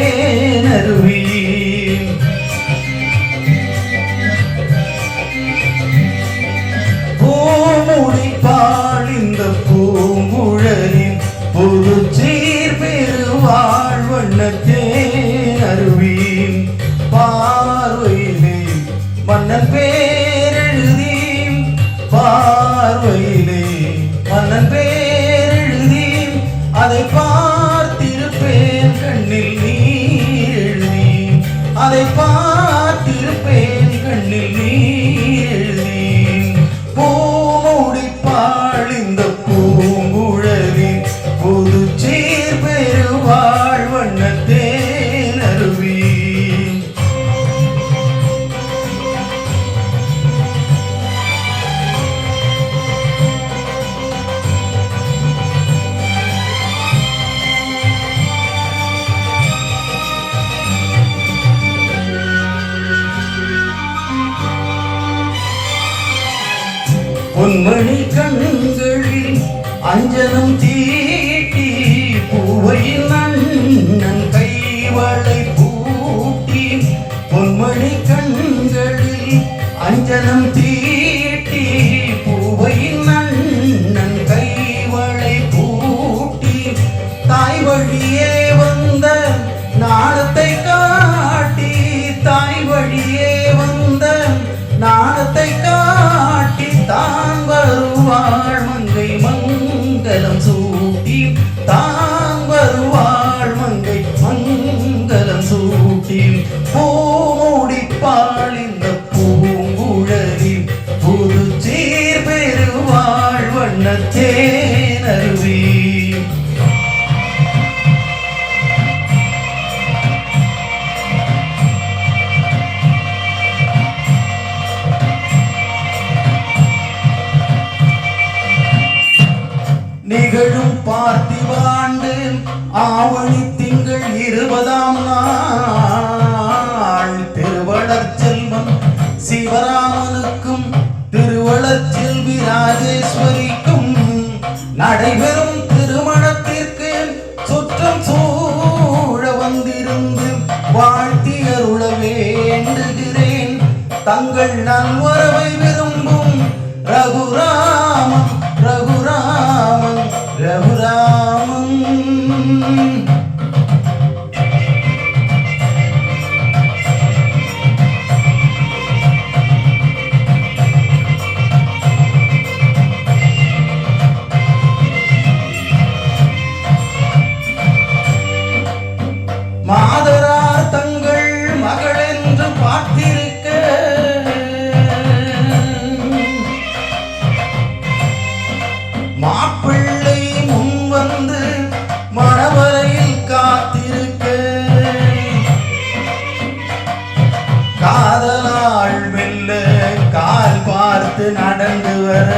தேனருவி பூமுடிப்பாள் இந்த பூங்குழலின் புது சீர் பெருவாழ்வண்ண தேனருவி பார்வையிலே மன்னன் பேரெழுதி பார்வையிலே மன்னன் பேரெழுதி அதை பார்த்திருப்பேன் கண்ணில் நீர் எழுதி அதை பார்த்திருப்பேன் கண்ணில் நீர் எழுதி பூமுடிப்பாள் இந்த பூங்குழலின் புது சீர் பெருவாழ்வண்ண தேனருவி பொன்மணி கண்களில் அஞ்சனம் தீட்டி பூவையின் அண்ணன் கைவளை பூட்டி பொன்மணி கண்களில் அஞ்சனம் தீட்டி பூவையின் அண்ணன் கைவளை பூட்டி தாய் வழியே வந்த நாணத்தை காட்டி தாய் வழியே வந்த நாணத்தை காட்டி தான் வருவாள் மங்கை மங்களம் சூட்டி தான் வருவாள் மங்கை மங்களம் சூட்டி பூமுடிப்பாள் இந்த பூங்குழலி புது சீர் பெருவாழ் வண்ண தேனருவி நிகழும் பார்த்திவாண்டு ஆவணி திங்கள் 20ஆம் நாள் திருவளர் செல்வம் சிவராமனுக்கும் திருவளர் செல்வி ராஜேஸ்வரிக்கும் நடைபெறும் திருமணத்திற்கு சுற்றம் சூழ வந்திருந்து வாழ்த்தி அருள வேண்டுகிறேன் தங்கள் நல்வரவை விரும்பும் ரகுராமன் ரகுராமன் ரகுராமன் மாதரார் தங்கள் மகள் என்று பார்த்திருக்க மாப்பிள்ளை முன் வந்து மணவரையில் காத்திருக்க காதலாள் மெல்ல கால் பார்த்து நடந்து வர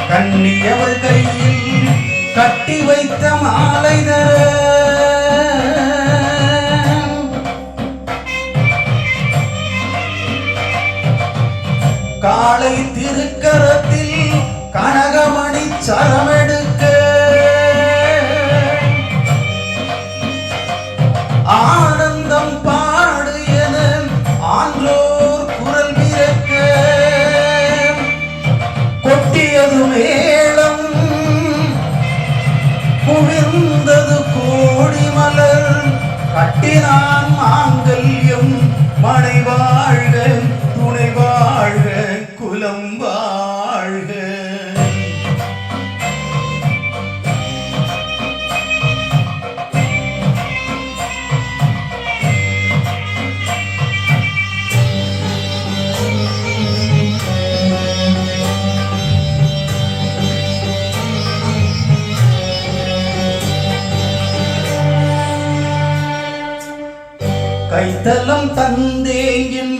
கண்ணியவள் கையில் கட்டி வைத்த மாலை தர காலை திருக்கரத்தில் கனகமணி சரமெடுக்க ஆனந்தம் பாடு என ஆன்றோர் குரல் விரக்க கொட்டியது மேளம் குவிந்தது கோடி மலர் கட்டினான் மாங்கல்யம் மனை வாழ்க துணை வாழ்க குலம் வாழ்க கைத்தலம் தந்தேயின்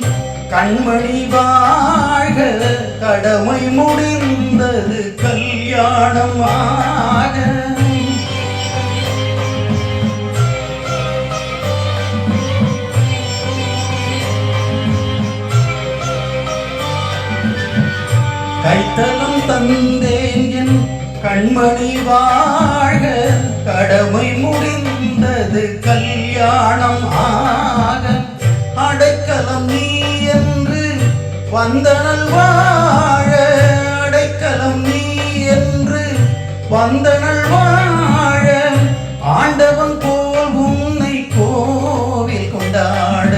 கண்மணி வாழ்க கடமை முடிந்தது கல்யாணமாக கைத்தலம் தந்தேன் என் கண்மணி வாழ்க கடமை முடிந்தது கல்யாணம் ஆக அடைக்கலம் நீ என்று வந்தனல் வாழ அடைக்கலம் நீ என்று வந்தனல் வாழ ஆண்டவன் போல் உன்னை கோவில் கொண்டாட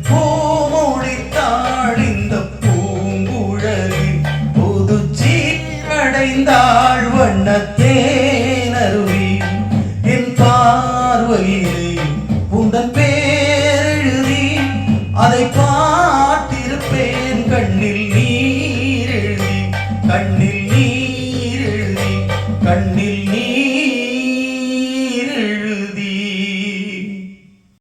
பூமொழித்தாள் இந்த பூங்குழலி புது சீரடைந்தாள் வண்ணத்தேனருவி என் பார்வையிலே உந்தன் பேரெழுதி அதை